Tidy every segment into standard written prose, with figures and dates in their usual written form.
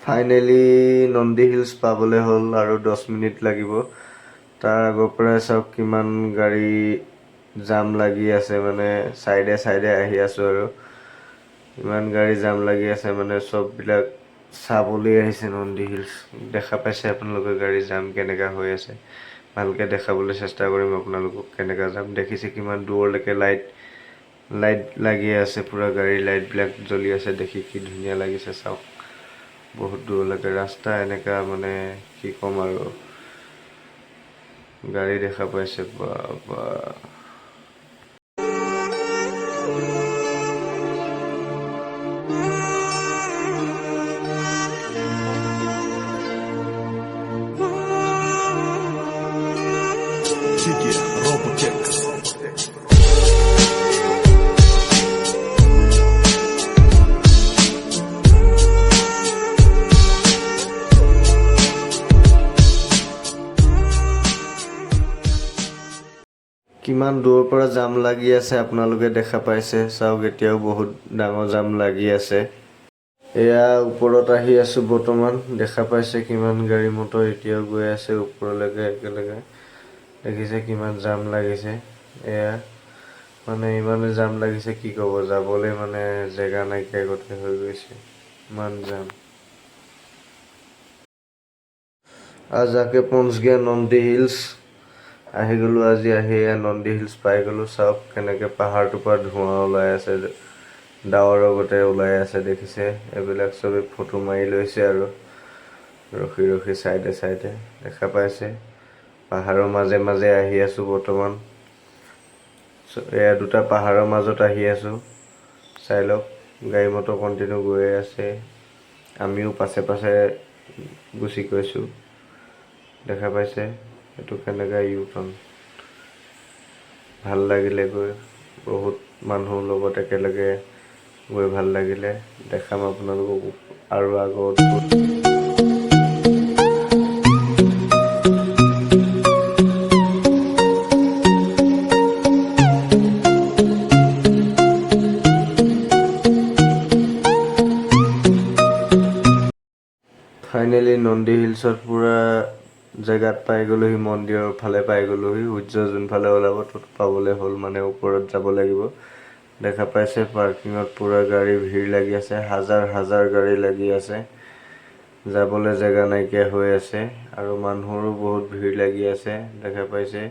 Finally Nandi hills পাবলৈ হ'ল আৰু 10 মিনিট লাগিব। তাৰ আগৰ পৰাই চাওক কিমান গাড়ী জাম লাগি আছে, মানে চাইডে চাইডে আহি আছোঁ আৰু ইমান গাড়ী জাম লাগি আছে, মানে চববিলাক চাবলৈ আহিছে নন্দী হিলছ। দেখা পাইছে আপোনালোকে গাড়ী জাম কেনেকুৱা হৈ আছে। ভালকৈ দেখাবলৈ চেষ্টা কৰিম আপোনালোকক কেনেকুৱা জাম। দেখিছে কিমান দূৰলৈকে লাইট লাগি আছে, পূৰা গাড়ীৰ লাইটবিলাক জ্বলি আছে। দেখি কি ধুনীয়া লাগিছে চাওক। বহুত দূৰলৈকে ৰাস্তা এনেকুৱা, মানে কি ক'ম আৰু, গাড়ী দেখা পাইছে বা। কিমান দূৰৰ পৰা জাম লাগি আছে আপোনালোকে দেখা পাইছে চাওক। এতিয়াও বহুত ডাঙৰ জাম লাগি আছে। এয়া ওপৰত আহি আছোঁ বৰ্তমান। দেখা পাইছে কিমান গাড়ী মটৰ এতিয়াও গৈ আছে ওপৰলৈকে একেলগে। দেখিছে কিমান জাম লাগিছে। এয়া মানে ইমানে জাম লাগিছে কি ক'ব, যাবলৈ মানে জেগা নাইকিয়া গতে হৈ গৈছে, ইমান জাম। আজ আকে পहुंच गया নন্দী হিলছ। আহি গ'লোঁ আজি। আহি নন্দী হিলছ পাই গ'লোঁ। চাওক কেনেকৈ পাহাৰটোৰ পৰা ধোঁৱা ওলাই আছে, ডাৱৰৰ গতে ওলাই আছে। দেখিছে এইবিলাক চবেই ফটো মাৰি লৈছে আৰু ৰখি ৰখি চাইডে চাইডে। দেখা পাইছে পাহাৰৰ মাজে মাজে আহি আছোঁ বৰ্তমান। এয়া দুটা পাহাৰৰ মাজত আহি আছোঁ। চাই লওক গাড়ী মটৰ কণ্টিনিউ গৈয়ে আছে, আমিও পাছে পাছে গুচি গৈছোঁ। দেখা পাইছে এইটো কেনেকুৱা ইউটাৰ্ণ। ভাল লাগিলে গৈ, বহুত মানুহৰ লগত একেলগে গৈ ভাল লাগিলে। দেখাম আপোনালোকক আৰু আগত। ফাইনেলি নন্দী হিলছত পূৰা জেগাত পাই গ'লোহি, মন্দিৰৰ ফালে পাই গ'লোহি। সূৰ্য যোনফালে ওলাব ত'ত পাবলৈ হ'ল, মানে ওপৰত যাব লাগিব। দেখা পাইছে পাৰ্কিঙত পূৰা গাড়ী ভিৰ লাগি আছে, হাজাৰ হাজাৰ গাড়ী লাগি আছে। যাবলৈ জেগা নাইকিয়া হৈ আছে আৰু মানুহৰো বহুত ভিৰ লাগি আছে। দেখা পাইছে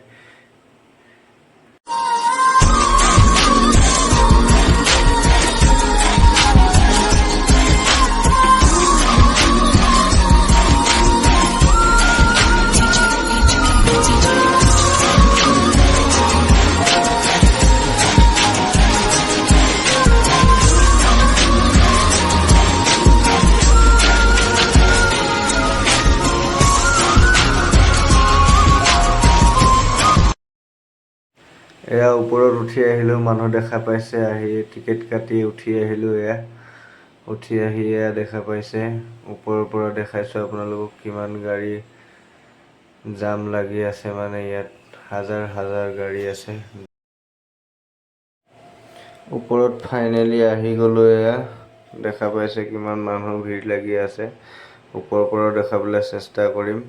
এয়া ওপৰত উঠি আহিলোঁ। মানুহ দেখা পাইছে, আহি টিকেট কাটি উঠি আহিলোঁ। এয়া উঠি আহি এয়া দেখা পাইছে ওপৰৰ পৰা দেখাইছোঁ আপোনালোকক কিমান গাড়ী জাম লাগি আছে, মানে ইয়াত হাজাৰ হাজাৰ গাড়ী আছে। ওপৰত ফাইনেলি আহি গ'লোঁ। এয়া দেখা পাইছে কিমান মানুহ ভিৰ লাগি আছে। ওপৰৰ পৰাও দেখাবলৈ চেষ্টা কৰিম।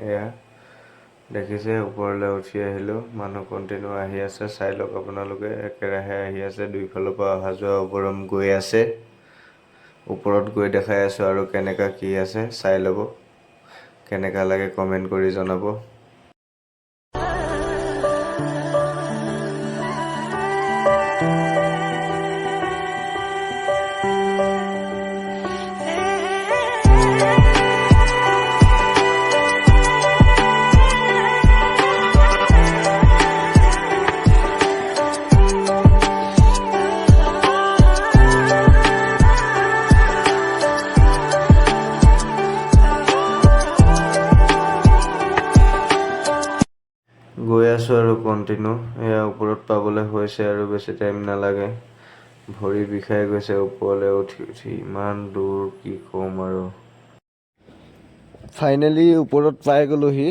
এয়া দেখিছে ওপৰলৈ উঠি আহিলোঁ, মানুহ কণ্টিনিউ আহি আছে। চাই লওক আপোনালোকে একেৰাহে আহি আছে, দুইফালৰ পৰা অহা যোৱা অৱৰম গৈ আছে। ওপৰত গৈ দেখাই আছোঁ আৰু কেনেকুৱা কি আছে চাই ল'ব। কেনেকুৱা লাগে কমেণ্ট কৰি জনাব। গৈ আছোঁ আৰু কণ্টিনিউ। এয়া ওপৰত পাবলৈ হৈছে আৰু বেছি টাইম নালাগে। ভৰি বিষাই গৈছে ওপৰলৈ উঠি উঠি, ইমান দূৰ কি ক'ম আৰু। ফাইনেলি ওপৰত পাই গ'লোহি।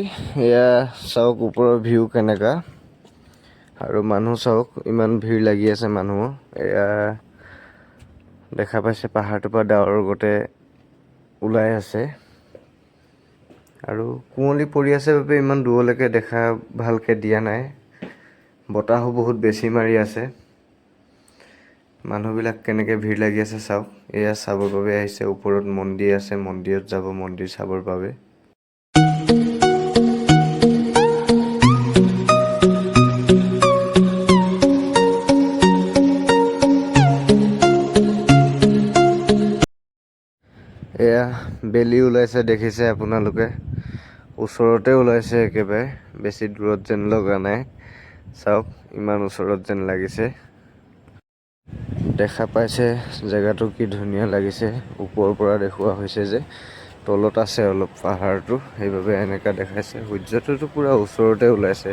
এয়া চাওক ওপৰৰ ভিউ কেনেকুৱা, আৰু মানুহ চাওক ইমান ভিৰ লাগি আছে মানুহৰ। এয়া দেখা পাইছে পাহাৰটোৰ পৰা ডাৱৰৰ গতে ওলাই আছে আৰু কুঁৱলী পৰি আছে বাবে ইমান দূৰলৈকে দেখা ভালকৈ দিয়া নাই। বতাহো বহুত বেছি মাৰি আছে। মানুহবিলাক কেনেকৈ ভিৰ লাগি আছে চাওক। এয়া চাবৰ বাবে আহিছে। ওপৰত মন্দিৰ আছে, মন্দিৰত যাব, মন্দিৰ চাবৰ বাবে। এয়া বেলি ওলাইছে দেখিছে আপোনালোকে। ওচৰতে ওলাইছে একেবাৰে, বেছি দূৰত যেন লগা নাই। চাওক ইমান ওচৰত যেন লাগিছে। দেখা পাইছে জেগাটো কি ধুনীয়া লাগিছে। ওপৰৰ পৰা দেখুওৱা হৈছে যে তলত আছে অলপ পাহাৰটো, সেইবাবে এনেকা দেখাইছে। সূৰ্যটোতো পুৰা ওচৰতে ওলাইছে।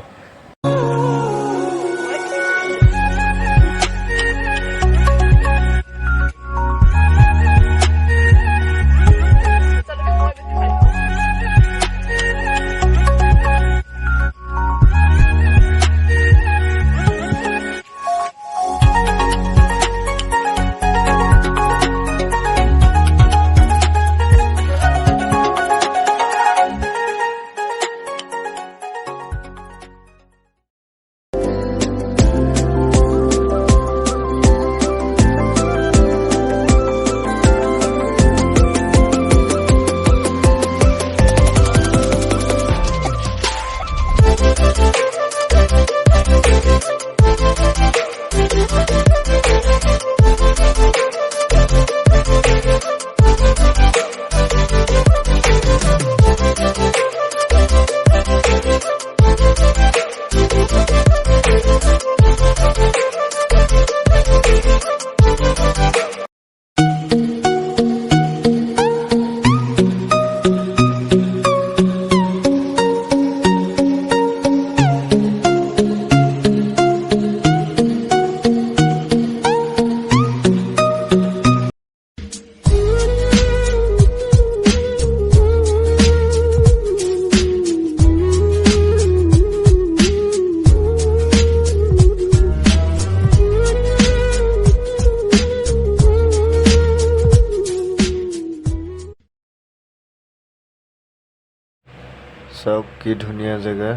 চাওক কি ধুনীয়া জেগা।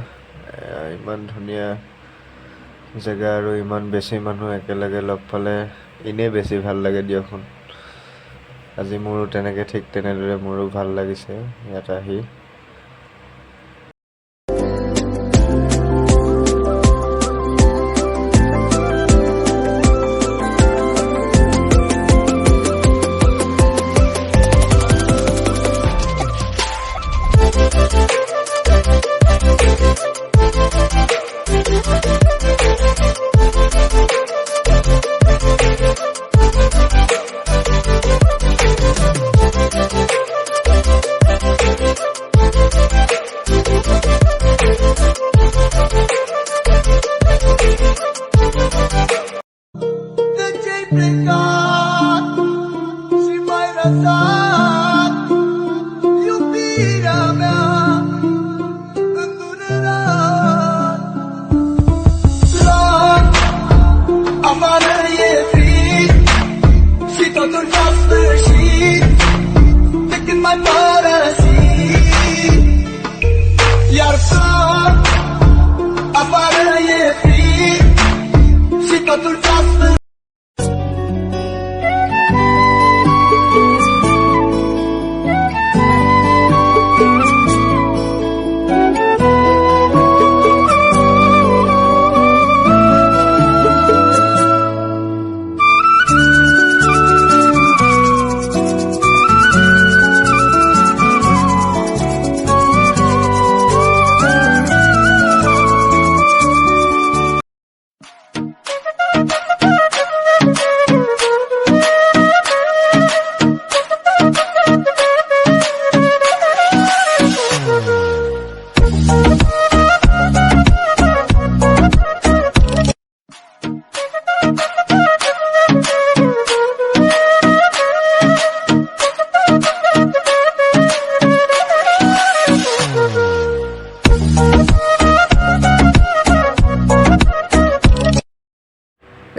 ইমান ধুনীয়া জেগা আৰু ইমান বেছি মানুহ একেলগে লগ পালে এনেই বেছি ভাল লাগে দিয়কচোন। আজি মোৰো তেনেকৈ ঠিক তেনেদৰে মোৰো ভাল লাগিছে ইয়াত আহি।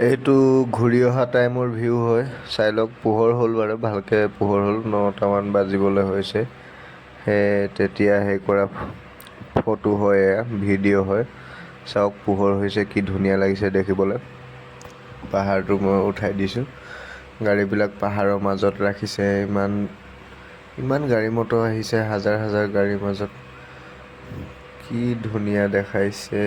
এইটো ঘূৰি অহা টাইমৰ ভিউ হয়, চাই লওক। পোহৰ হ'ল বাৰু, ভালকৈ পোহৰ হ'ল, 9টামান বাজিবলৈ হৈছে। তেতিয়া কৰা ফটো হয়, এয়া ভিডিঅ' হয়। চাওক পোহৰ হৈছে, কি ধুনীয়া লাগিছে দেখিবলৈ। পাহাৰটো মই উঠাই দিছোঁ, গাড়ীবিলাক পাহাৰৰ মাজত ৰাখিছে। ইমান গাড়ী মটৰ আহিছে, হাজাৰ হাজাৰ গাড়ীৰ মাজত, কি ধুনীয়া দেখাইছে।